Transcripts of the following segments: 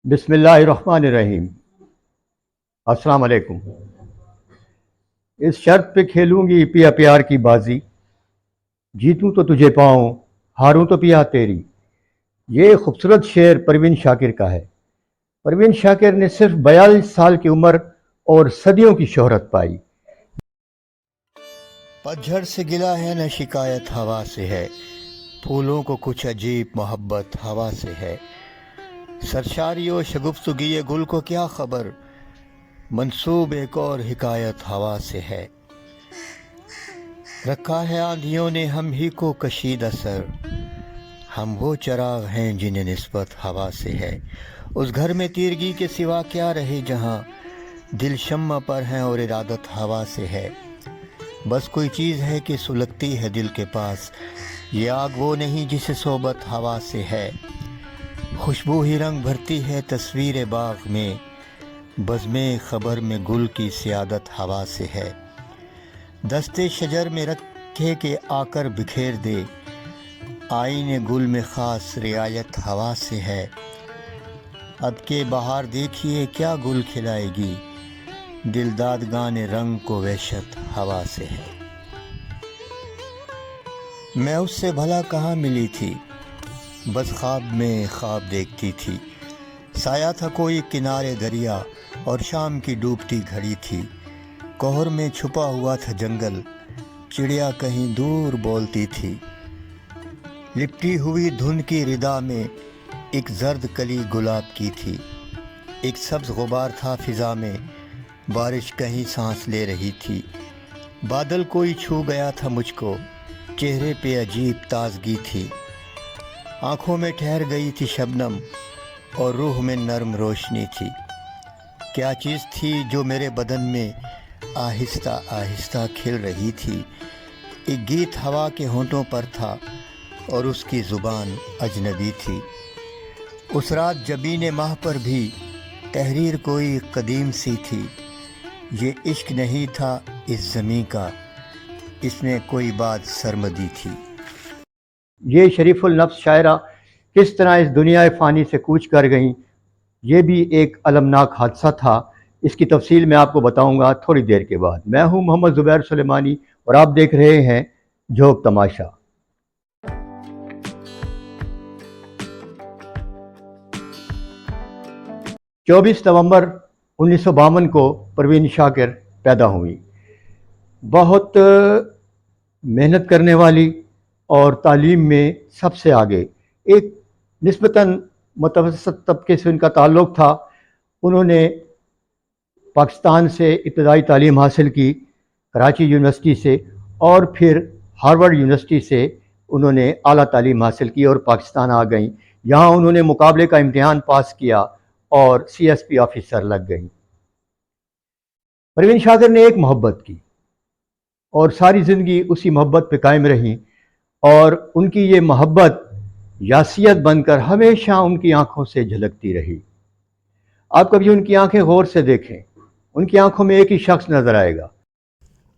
बिस्मिल्लाहिर्रहमानिर्रहीम। अस्सलाम वालेकुम। इस शर्त पे खेलूंगी पिया प्यार की बाजी, जीतूं तो तुझे पाऊं, हारूं तो पिया तेरी। ये खूबसूरत शेर परवीन शाकिर का है। परवीन शाकिर ने सिर्फ 42 साल की उम्र और सदियों की शोहरत पाई। पतझड़ से गिला है न शिकायत हवा से है, फूलों को कुछ अजीब मोहब्बत हवा से है। सरशारी व शगुफ्तगी गुल को क्या खबर, मंसूब एक और हिकायत हवा से है। रखा है आंधियों ने हम ही को कशीद असर, हम वो चराग हैं जिन्हें निस्बत हवा से है। उस घर में तीरगी के सिवा क्या रहे जहाँ दिल शम्मा पर है और इरादत हवा से है। बस कोई चीज़ है कि सुलगती है दिल के पास, ये आग वो नहीं जिसे सोबत हवा से है। खुशबू ही रंग भरती है तस्वीर बाग में, बज़्मे खबर में गुल की सियादत हवा से है। दस्ते शजर में रखे के आकर बिखेर दे, आईने गुल में ख़ास रियायत हवा से है। अब के बहार देखिए क्या गुल खिलाएगी, दिलदाद गाने रंग को वहशत हवा से है। मैं उससे भला कहाँ मिली थी, बस ख्वाब में ख्वाब देखती थी। साया था कोई किनारे दरिया और शाम की डूबती घड़ी थी। कोहर में छुपा हुआ था जंगल, चिड़िया कहीं दूर बोलती थी। लिपटी हुई धुंध की रिदा में एक जर्द कली गुलाब की थी। एक सब्ज़ गुबार था फिज़ा में, बारिश कहीं सांस ले रही थी। बादल कोई छू गया था मुझको, चेहरे पे अजीब ताजगी थी। आँखों में ठहर गई थी शबनम और रूह में नर्म रोशनी थी। क्या चीज़ थी जो मेरे बदन में आहिस्ता आहिस्ता खिल रही थी। एक गीत हवा के होंठों पर था और उसकी ज़ुबान अजनबी थी। उस रात जबीने माह पर भी तहरीर कोई कदीम सी थी। ये इश्क नहीं था इस ज़मीं का, इसमें कोई बात सरमदी थी। ये शरीफुल नफ्स शायरा किस तरह इस दुनिया फ़ानी से कूच कर गईं, ये भी एक अलमनाक हादसा था। इसकी तफसील मैं आपको बताऊंगा थोड़ी देर के बाद। मैं हूं मोहम्मद ज़ुबैर सुलेमानी और आप देख रहे हैं झोंक तमाशा। 24 नवंबर 1952 को परवीन शाकिर पैदा हुई। बहुत मेहनत करने वाली और तालीम में सबसे आगे, एक निस्बतन मुतवस्सित तबके से उनका ताल्लुक़ था। उन्होंने पाकिस्तान से इब्तदाई तालीम हासिल की, कराची यूनिवर्सिटी से, और फिर हार्वर्ड यूनिवर्सिटी से उन्होंने आला तालीम हासिल की और पाकिस्तान आ गईं। यहाँ उन्होंने मुकाबले का इम्तिहान पास किया और CSP ऑफिसर लग गईं। परवीन शाकिर ने एक मोहब्बत की और सारी ज़िंदगी उसी मोहब्बत पे कायम रहीं, और उनकी ये मोहब्बत यासियत बनकर हमेशा उनकी आंखों से झलकती रही। आप कभी उनकी आंखें गौर से देखें, उनकी आंखों में एक ही शख्स नजर आएगा।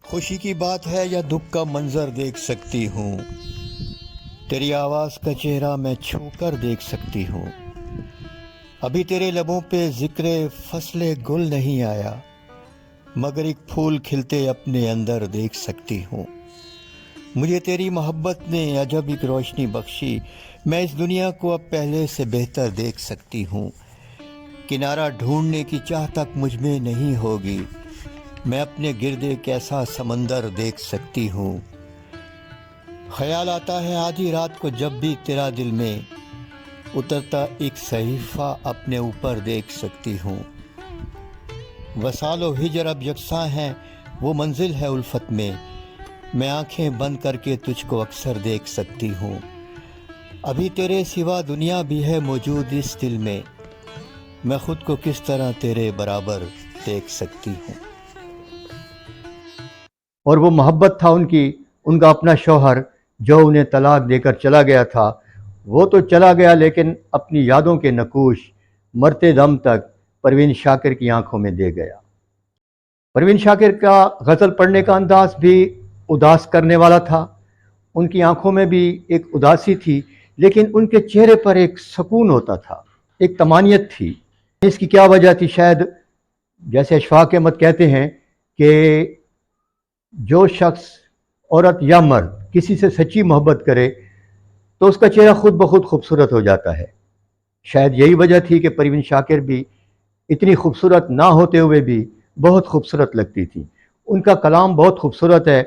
खुशी की बात है या दुख का मंजर देख सकती हूँ, तेरी आवाज़ का चेहरा मैं छू कर देख सकती हूँ। अभी तेरे लबों पे जिक्र फसले गुल नहीं आया, मगर एक फूल खिलते अपने अंदर देख सकती हूँ। मुझे तेरी मोहब्बत ने अजब एक रोशनी बख्शी, मैं इस दुनिया को अब पहले से बेहतर देख सकती हूँ। किनारा ढूंढने की चाह तक मुझ में नहीं होगी, मैं अपने गिर्द एक ऐसा समंदर देख सकती हूँ। ख्याल आता है आधी रात को जब भी तेरा दिल में उतरता एक सहीफ़ा अपने ऊपर देख सकती हूँ। वसालो हिजर अब यकसां हैं, वो मंजिल है उल्फत में, मैं आंखें बंद करके तुझको अक्सर देख सकती हूँ। अभी तेरे सिवा दुनिया भी है मौजूद इस दिल में, मैं खुद को किस तरह तेरे बराबर देख सकती हूँ। और वो मोहब्बत था उनका अपना शौहर जो उन्हें तलाक देकर चला गया था। वो तो चला गया, लेकिन अपनी यादों के नकूश मरते दम तक परवीन शाकिर की आंखों में दे गया। परवीन शाकिर का गज़ल पढ़ने का अंदाज भी उदास करने वाला था। उनकी आंखों में भी एक उदासी थी, लेकिन उनके चेहरे पर एक सुकून होता था, एक तमानियत थी। اس کی کیا وجہ تھی؟ شاید جیسے اشفاق احمد کہتے ہیں کہ جو شخص عورت یا مرد کسی سے سچی محبت کرے تو اس کا چہرہ خود بخود خوبصورت ہو جاتا ہے۔ شاید یہی وجہ تھی کہ پروین شاکر بھی اتنی خوبصورت نہ ہوتے ہوئے بھی بہت خوبصورت لگتی تھی۔ ان کا کلام بہت خوبصورت ہے۔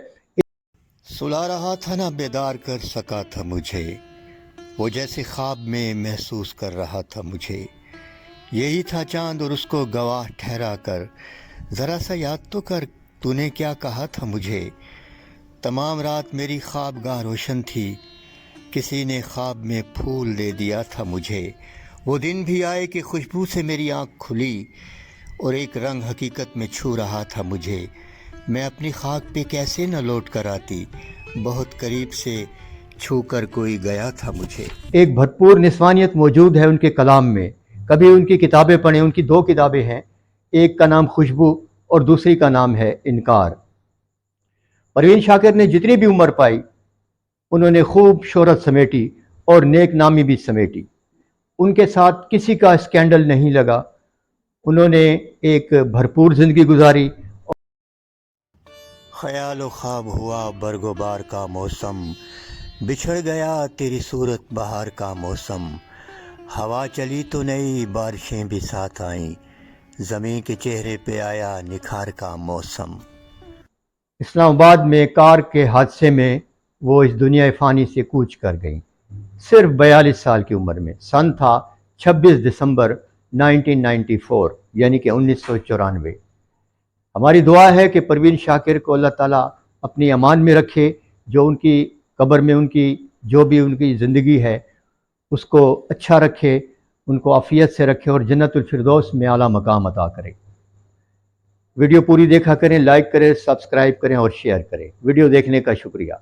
سلا رہا تھا نہ بیدار کر سکا تھا مجھے، وہ جیسے خواب میں محسوس کر رہا تھا مجھے، یہی تھا چاند اور اس کو گواہ ٹھہرا کر، ذرا سا یاد تو کر تو نے کیا کہا تھا مجھے، تمام رات میری خواب گاہ روشن تھی، کسی نے خواب میں پھول دے دیا تھا مجھے، وہ دن بھی آئے کہ خوشبو سے میری آنکھ کھلی اور ایک رنگ حقیقت میں چھو رہا تھا مجھے، میں اپنی خاک پہ کیسے نہ لوٹ کر آتی، بہت قریب سے چھو کر کوئی گیا تھا مجھے۔ ایک بھرپور نسوانیت موجود ہے ان کے کلام میں۔ کبھی ان کی کتابیں پڑھیں، ان کی 2 کتابیں ہیں، ایک کا نام خوشبو اور دوسری کا نام ہے انکار۔ پروین شاکر نے جتنی بھی عمر پائی انہوں نے خوب شہرت سمیٹی اور نیک نامی بھی سمیٹی۔ ان کے ساتھ کسی کا اسکینڈل نہیں لگا، انہوں نے ایک بھرپور زندگی گزاری۔ خیال و خواب ہوا برگ و بار کا موسم، بچھڑ گیا تیری صورت بہار کا موسم، ہوا چلی تو نئی بارشیں بھی ساتھ آئیں، زمین کے چہرے پہ آیا نکھار کا موسم۔ اسلام آباد میں کار کے حادثے میں وہ اس دنیا فانی سے کوچ کر گئیں، صرف 42 سال کی عمر میں۔ سن تھا 26 دسمبر 1994، یعنی کہ 1994۔ ہماری دعا ہے کہ پروین شاکر کو اللہ تعالیٰ اپنی امان میں رکھے، جو ان کی قبر میں ان کی جو بھی ان کی زندگی ہے اس کو اچھا رکھے، ان کو عافیت سے رکھے اور جنت الفردوس میں اعلیٰ مقام عطا کرے۔ ویڈیو پوری دیکھا کریں، لائک کریں، سبسکرائب کریں اور شیئر کریں۔ ویڈیو دیکھنے کا شکریہ۔